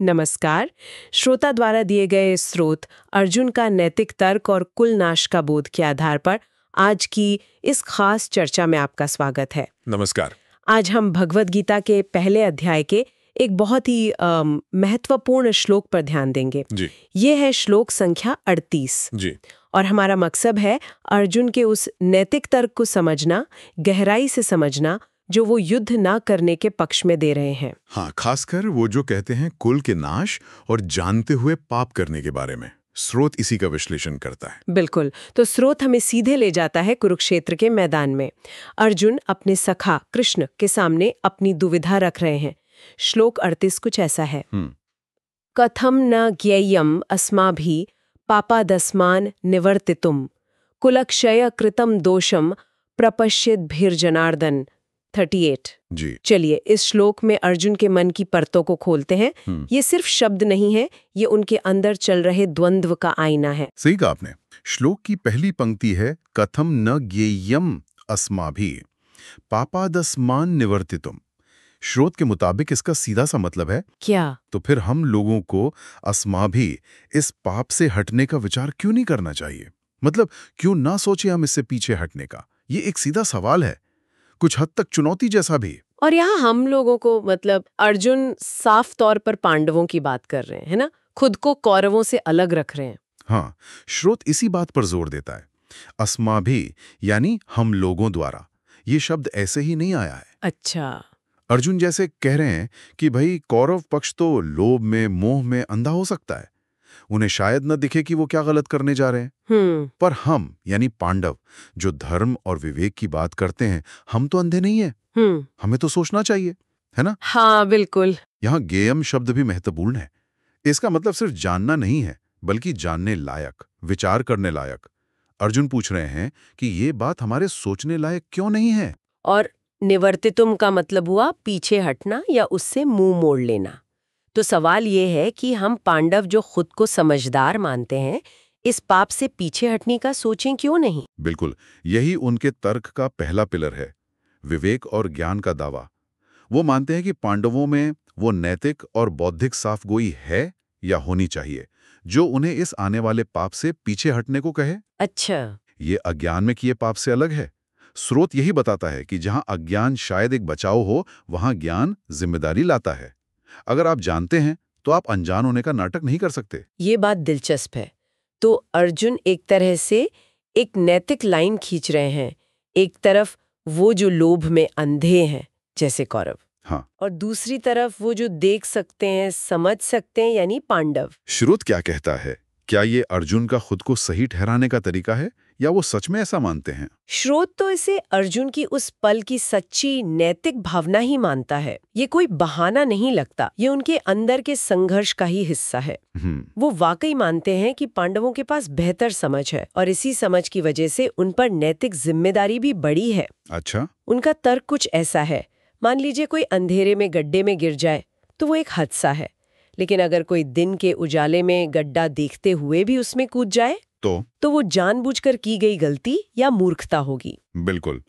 नमस्कार। श्रोता द्वारा दिए गए स्रोत अर्जुन का नैतिक तर्क और कुल नाश का बोध के आधार पर आज की इस खास चर्चा में आपका स्वागत है। नमस्कार। आज हम भगवद गीता के पहले अध्याय के एक बहुत ही महत्वपूर्ण श्लोक पर ध्यान देंगे। जी। ये है श्लोक संख्या 38। जी। और हमारा मकसद है अर्जुन के उस नैतिक तर्क को समझना, गहराई से समझना, जो वो युद्ध ना करने के पक्ष में दे रहे हैं। हाँ, खासकर वो जो कहते हैं कुल के नाश और जानते हुए पाप करने के बारे में। स्रोत इसी का विश्लेषण करता है। बिल्कुल। तो स्रोत हमें सीधे ले जाता है कुरुक्षेत्र के मैदान में। अर्जुन अपने सखा कृष्ण के सामने अपनी दुविधा रख रहे हैं। श्लोक 38 कुछ ऐसा है। कथम न ज्ञेयम अस्माभि पापादस्मान निवर्तितुम कुलक्षय कृतम दोषम प्रपश्यद्भिर्जनार्दन। 38। जी। चलिए इस श्लोक में अर्जुन के मन की परतों को खोलते हैं। ये सिर्फ शब्द नहीं है, ये उनके अंदर चल रहे द्वंद्व का आईना है। सही कहा आपने। श्लोक की पहली पंक्ति है कथम न ज्ञेयम अस्माभि पापादस्मान निवर्तितुम। श्रोत के मुताबिक इसका सीधा सा मतलब है क्या? तो फिर हम लोगों को अस्माभि इस पाप से हटने का विचार क्यों नहीं करना चाहिए? मतलब क्यों ना सोचे हम इससे पीछे हटने का? ये एक सीधा सवाल है, कुछ हद तक चुनौती जैसा भी। और यहाँ हम लोगों को मतलब अर्जुन साफ तौर पर पांडवों की बात कर रहे हैं, है ना? खुद को कौरवों से अलग रख रहे हैं। हाँ, श्रोत इसी बात पर जोर देता है। अस्माभि यानी हम लोगों द्वारा। ये शब्द ऐसे ही नहीं आया है। अच्छा। अर्जुन जैसे कह रहे हैं कि भाई कौरव पक्ष तो लोभ में, मोह में अंधा हो सकता है। उन्हें शायद न दिखे कि वो क्या गलत करने जा रहे हैं। पर हम यानी पांडव जो धर्म और विवेक की बात करते हैं, हम तो अंधे नहीं हैं। हमें तो सोचना चाहिए, है ना? हाँ बिल्कुल। यहाँ गेयम शब्द भी महत्वपूर्ण है। इसका मतलब सिर्फ जानना नहीं है, बल्कि जानने लायक, विचार करने लायक। अर्जुन पूछ रहे हैं कि ये बात हमारे सोचने लायक क्यों नहीं है? और निवर्तितुम का मतलब हुआ पीछे हटना या उससे मुंह मोड़ लेना। तो सवाल ये है कि हम पांडव जो खुद को समझदार मानते हैं, इस पाप से पीछे हटने का सोचें क्यों नहीं? बिल्कुल, यही उनके तर्क का पहला पिलर है, विवेक और ज्ञान का दावा। वो मानते हैं कि पांडवों में वो नैतिक और बौद्धिक साफगोई है या होनी चाहिए, जो उन्हें इस आने वाले पाप से पीछे हटने को कहे। अच्छा। ये अज्ञान में किए पाप से अलग है। स्रोत यही बताता है कि जहां अज्ञान शायद एक बचाव हो, वहां ज्ञान जिम्मेदारी लाता है। अगर आप जानते हैं तो आप अनजान होने का नाटक नहीं कर सकते। ये बात दिलचस्प है। तो अर्जुन एक तरह से एक नैतिक लाइन खींच रहे हैं। एक तरफ वो जो लोभ में अंधे हैं जैसे कौरव, हाँ, और दूसरी तरफ वो जो देख सकते हैं, समझ सकते हैं, यानी पांडव। श्रुत क्या कहता है? क्या ये अर्जुन का खुद को सही ठहराने का तरीका है या वो सच में ऐसा मानते हैं? श्रोत तो इसे अर्जुन की उस पल की सच्ची नैतिक भावना ही मानता है। ये कोई बहाना नहीं लगता, ये उनके अंदर के संघर्ष का ही हिस्सा है। वो वाकई मानते हैं कि पांडवों के पास बेहतर समझ है और इसी समझ की वजह से उन पर नैतिक जिम्मेदारी भी बड़ी है। अच्छा। उनका तर्क कुछ ऐसा है, मान लीजिए कोई अंधेरे में गड्ढे में गिर जाए तो वो एक हादसा है, लेकिन अगर कोई दिन के उजाले में गड्ढा देखते हुए भी उसमें कूद जाए तो वो जानबूझकर की गई गलती या मूर्खता होगी। बिल्कुल।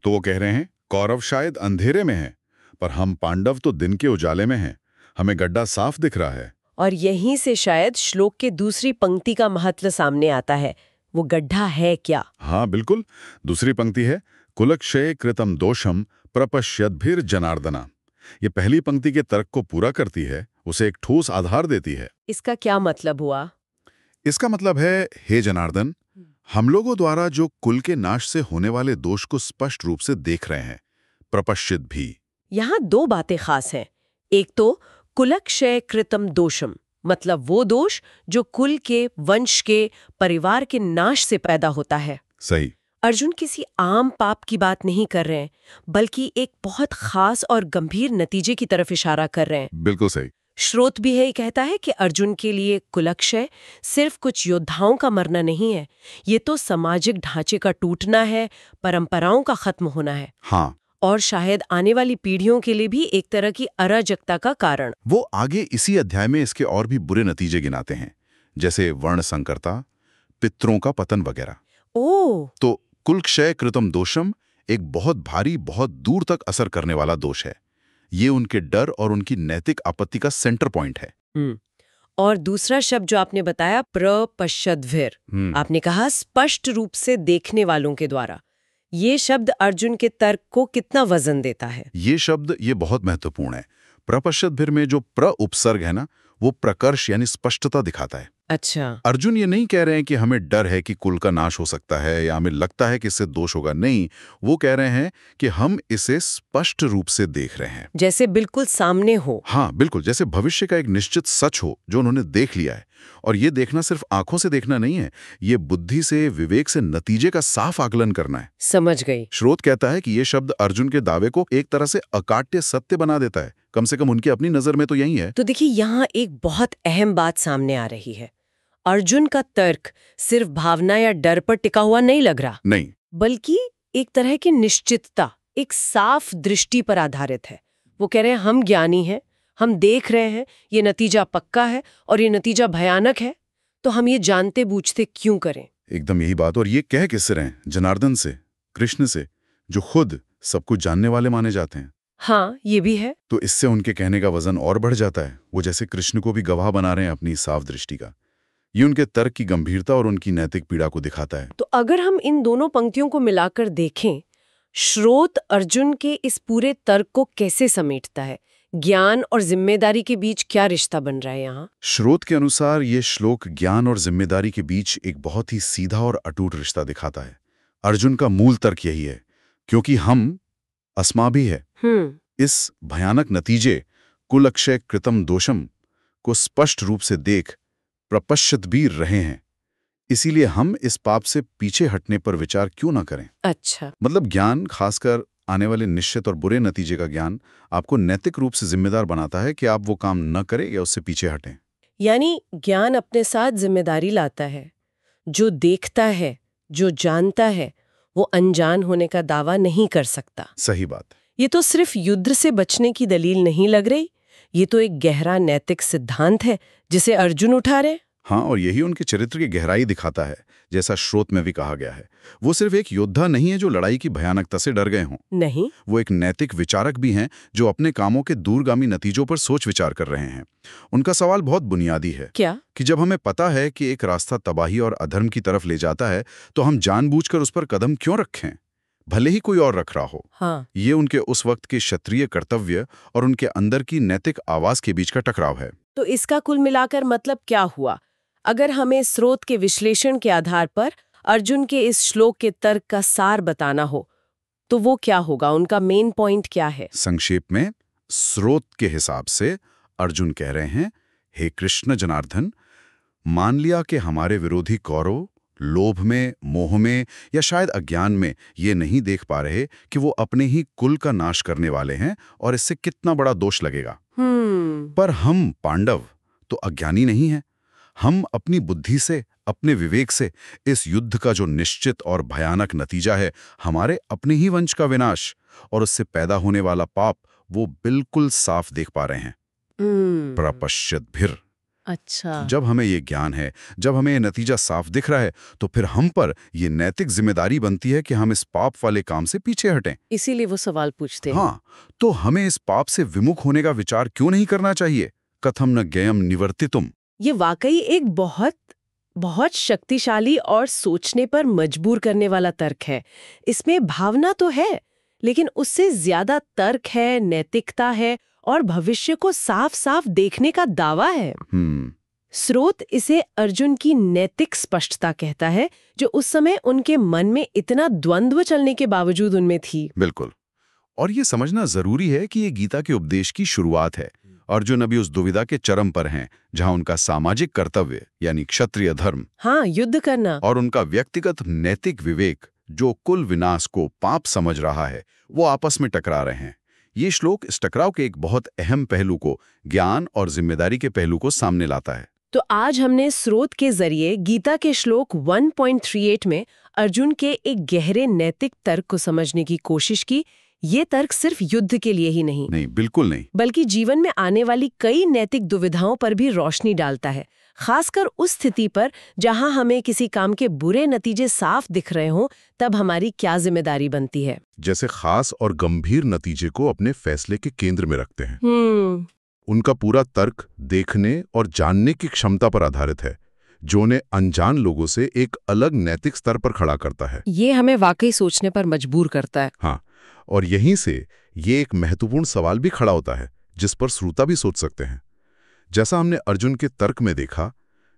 तो वो कह रहे हैं कौरव शायद अंधेरे में हैं, पर हम पांडव तो दिन के उजाले में हैं। हमें गड्ढा साफ दिख रहा है। और यहीं से शायद श्लोक के दूसरी पंक्ति का महत्व सामने आता है। वो गड्ढा है क्या? हाँ बिल्कुल। दूसरी पंक्ति है कुलक्षय कृतम दोषम प्रपश्यद्भिर्जनार्दना। ये पहली पंक्ति के तर्क को पूरा करती है, उसे एक ठोस आधार देती है। इसका क्या मतलब हुआ? इसका मतलब है, हे जनार्दन, हम लोगों द्वारा जो कुल के नाश से होने वाले दोष को स्पष्ट रूप से देख रहे हैं, प्रपश्चित भी। यहाँ दो बातें खास हैं। एक तो कुलक्षय कृतम दोषम, मतलब वो दोष जो कुल के, वंश के, परिवार के नाश से पैदा होता है। सही। अर्जुन किसी आम पाप की बात नहीं कर रहे हैं, बल्कि एक बहुत खास और गंभीर नतीजे की तरफ इशारा कर रहे हैं। बिल्कुल सही। श्रोत भी है कहता है कि अर्जुन के लिए कुलक्षय सिर्फ कुछ योद्धाओं का मरना नहीं है, ये तो सामाजिक ढांचे का टूटना है, परंपराओं का खत्म होना है। हाँ। और शायद आने वाली पीढ़ियों के लिए भी एक तरह की अराजकता का कारण। वो आगे इसी अध्याय में इसके और भी बुरे नतीजे गिनाते हैं, जैसे वर्ण संकरता, पितरों का पतन वगैरह। ओह। तो कुलक्षय कृतम दोषम एक बहुत भारी, बहुत दूर तक असर करने वाला दोष है। ये उनके डर और उनकी नैतिक आपत्ति का सेंटर पॉइंट है। और दूसरा शब्द जो आपने बताया प्रपश्यद्भिर, आपने कहा स्पष्ट रूप से देखने वालों के द्वारा। ये शब्द अर्जुन के तर्क को कितना वजन देता है? ये शब्द ये बहुत महत्वपूर्ण है। प्रपश्यद्भिर में जो प्र उपसर्ग है ना, वो प्रकर्ष यानी स्पष्टता दिखाता है। अच्छा। अर्जुन ये नहीं कह रहे हैं कि हमें डर है कि कुल का नाश हो सकता है या हमें लगता है कि इससे दोष होगा। नहीं, वो कह रहे हैं कि हम इसे स्पष्ट रूप से देख रहे हैं, जैसे बिल्कुल सामने हो। हाँ बिल्कुल, जैसे भविष्य का एक निश्चित सच हो जो उन्होंने देख लिया है। और ये देखना सिर्फ आंखों से देखना नहीं है, ये बुद्धि से, विवेक से नतीजे का साफ आकलन करना है। समझ गई। स्रोत कहता है कि ये शब्द अर्जुन के दावे को एक तरह से अकाट्य सत्य बना देता है। कम से कम उनकी अपनी नजर में तो यही है। तो देखिए, यहाँ एक बहुत अहम बात सामने आ रही है। अर्जुन का तर्क सिर्फ भावना या डर पर टिका हुआ नहीं लग रहा, नहीं, बल्कि एक तरह की निश्चितता, एक साफ दृष्टि पर आधारित है। वो कह रहे हैं हम ज्ञानी हैं, हम देख रहे हैं, ये नतीजा पक्का है और ये नतीजा भयानक है, तो हम ये जानते बूझते क्यों करें? एकदम यही बात। और ये कह किससे रहे हैं? जनार्दन से, कृष्ण से, जो खुद सब कुछ जानने वाले माने जाते हैं। हाँ, ये भी है। तो इससे उनके कहने का वजन और बढ़ जाता है। वो जैसे कृष्ण को भी गवाह बना रहे हैं अपनी साफ दृष्टि का। ये उनके तर्क की गंभीरता और उनकी नैतिक पीड़ा को दिखाता है। तो अगर हम इन दोनों पंक्तियों को मिलाकर देखें, स्रोत अर्जुन के इस पूरे तर्क को कैसे समेटता है? ज्ञान और जिम्मेदारी के बीच क्या रिश्ता बन रहा है यहाँ? स्रोत के अनुसार ये श्लोक ज्ञान और जिम्मेदारी के बीच एक बहुत ही सीधा और अटूट रिश्ता दिखाता है। अर्जुन का मूल तर्क यही है, क्योंकि हम अस्माभि है, इस भयानक नतीजे कुलक्षय कृतम दोषम को स्पष्ट रूप से देख प्रपश्यद्भिर रहे हैं, इसीलिए हम इस पाप से पीछे हटने पर विचार क्यों ना करें। अच्छा। मतलब ज्ञान, खासकर आने वाले निश्चित और बुरे नतीजे का ज्ञान, आपको नैतिक रूप से जिम्मेदार बनाता है कि आप वो काम न करें या उससे पीछे हटें। यानी ज्ञान अपने साथ जिम्मेदारी लाता है। जो देखता है, जो जानता है, वो अनजान होने का दावा नहीं कर सकता। सही बात। ये तो सिर्फ युद्ध से बचने की दलील नहीं लग रही, ये तो एक गहरा नैतिक सिद्धांत है जिसे अर्जुन उठा रहे। हाँ, और यही उनके चरित्र की गहराई दिखाता है। जैसा स्रोत में भी कहा गया है, वो सिर्फ एक योद्धा नहीं है जो लड़ाई की भयानकता से डर गए हों। नहीं, वो एक नैतिक विचारक भी हैं जो अपने कामों के दूरगामी नतीजों पर सोच विचार कर रहे हैं। उनका सवाल बहुत बुनियादी है। क्या? कि जब हमें पता है कि एक रास्ता तबाही और अधर्म की तरफ ले जाता है, तो हम जानबूझकर उस पर कदम क्यों रखें, भले ही कोई और रख रहा हो। हाँ। ये उनके उस वक्त के क्षत्रिय कर्तव्य और उनके अंदर की नैतिक आवाज के बीच का टकराव है। तो इसका कुल मिलाकर मतलब क्या हुआ? अगर हमें स्रोत के विश्लेषण के आधार पर अर्जुन के इस श्लोक के तर्क का सार बताना हो, तो वो क्या होगा? उनका मेन पॉइंट क्या है? संक्षेप में, स्रोत के हिसाब से अर्जुन कह रहे हैं, हे कृष्ण जनार्दन, मान लिया कि हमारे विरोधी कौरव लोभ में, मोह में या शायद अज्ञान में ये नहीं देख पा रहे कि वो अपने ही कुल का नाश करने वाले हैं और इससे कितना बड़ा दोष लगेगा। पर हम पांडव तो अज्ञानी नहीं हैं। हम अपनी बुद्धि से, अपने विवेक से इस युद्ध का जो निश्चित और भयानक नतीजा है, हमारे अपने ही वंश का विनाश और उससे पैदा होने वाला पाप, वो बिल्कुल साफ देख पा रहे हैं। प्रपश्यद्भिर। अच्छा। जब हमें ये ज्ञान है, जब हमें ये नतीजा साफ दिख रहा है, तो फिर हम पर ये नैतिक जिम्मेदारी बनती है कि हम इस पाप वाले काम से पीछे हटें। इसीलिए वो सवाल पूछते हैं। हाँ, तो हमें इस पाप से विमुख होने का विचार क्यों नहीं करना चाहिए? कथम न ज्ञेयम निवर्तितुम। ये वाकई एक बहुत शक्तिशाली और सोचने पर मजबूर करने वाला तर्क है। इसमें भावना तो है, लेकिन उससे ज्यादा तर्क है, नैतिकता है और भविष्य को साफ साफ देखने का दावा है। स्रोत इसे अर्जुन की नैतिक स्पष्टता कहता है, जो उस समय उनके मन में इतना द्वंद्व चलने के बावजूद उनमें थी। बिल्कुल। और ये समझना जरूरी है कि ये गीता के उपदेश की शुरुआत है। अर्जुन अभी उस दुविधा के चरम पर हैं, जहां उनका सामाजिक कर्तव्य यानी क्षत्रिय धर्म, हाँ, युद्ध करना, और उनका व्यक्तिगत नैतिक विवेक जो कुल विनाश को पाप समझ रहा है, वो आपस में टकरा रहे हैं। ये श्लोक इस टकराव के एक बहुत अहम पहलू को, ज्ञान और जिम्मेदारी के पहलू को सामने लाता है। तो आज हमने स्रोत के जरिए गीता के श्लोक 1.38 में अर्जुन के एक गहरे नैतिक तर्क को समझने की कोशिश की। ये तर्क सिर्फ युद्ध के लिए ही नहीं, बिल्कुल नहीं, बल्कि जीवन में आने वाली कई नैतिक दुविधाओं पर भी रोशनी डालता है, खासकर उस स्थिति पर जहां हमें किसी काम के बुरे नतीजे साफ दिख रहे हों, तब हमारी क्या जिम्मेदारी बनती है। जैसे खास और गंभीर नतीजे को अपने फैसले के केंद्र में रखते हैं। उनका पूरा तर्क देखने और जानने की क्षमता पर आधारित है, जो उन्हें अनजान लोगों से एक अलग नैतिक स्तर पर खड़ा करता है। ये हमें वाकई सोचने पर मजबूर करता है। हाँ, और यहीं से ये एक महत्वपूर्ण सवाल भी खड़ा होता है, जिस पर श्रोता भी सोच सकते हैं। जैसा हमने अर्जुन के तर्क में देखा,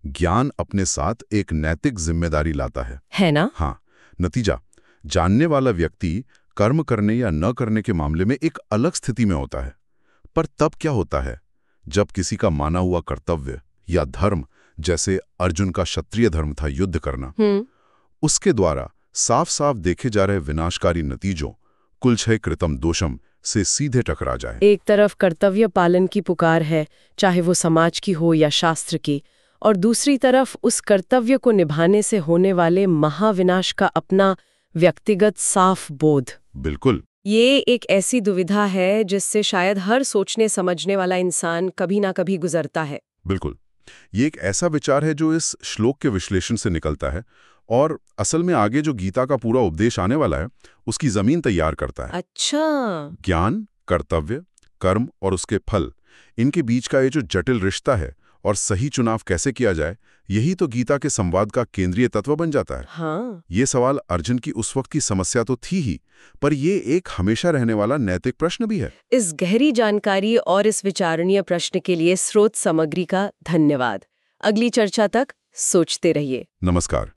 ज्ञान अपने साथ एक नैतिक जिम्मेदारी लाता है ना? हाँ, नतीजा जानने वाला व्यक्ति कर्म करने या न करने के मामले में एक अलग स्थिति में होता है। पर तब क्या होता है जब किसी का माना हुआ कर्तव्य या धर्म, जैसे अर्जुन का क्षत्रिय धर्म था युद्ध करना, उसके द्वारा साफ साफ देखे जा रहे विनाशकारी नतीजों, कुलक्षय कृतम दोषम से सीधे टकरा जाए। एक तरफ कर्तव्य पालन की पुकार है, चाहे वो समाज की हो या शास्त्र की, और दूसरी तरफ उस कर्तव्य को निभाने से होने वाले महाविनाश का अपना व्यक्तिगत साफ बोध। बिल्कुल। ये एक ऐसी दुविधा है जिससे शायद हर सोचने समझने वाला इंसान कभी ना कभी गुजरता है। बिल्कुल, ये एक ऐसा विचार है जो इस श्लोक के विश्लेषण से निकलता है और असल में आगे जो गीता का पूरा उपदेश आने वाला है उसकी जमीन तैयार करता है। अच्छा। ज्ञान, कर्तव्य, कर्म और उसके फल, इनके बीच का ये जो जटिल रिश्ता है और सही चुनाव कैसे किया जाए, यही तो गीता के संवाद का केंद्रीय तत्व बन जाता है। हाँ। ये सवाल अर्जुन की उस वक्त की समस्या तो थी ही, पर ये एक हमेशा रहने वाला नैतिक प्रश्न भी है। इस गहरी जानकारी और इस विचारणीय प्रश्न के लिए स्रोत सामग्री का धन्यवाद। अगली चर्चा तक सोचते रहिए। नमस्कार।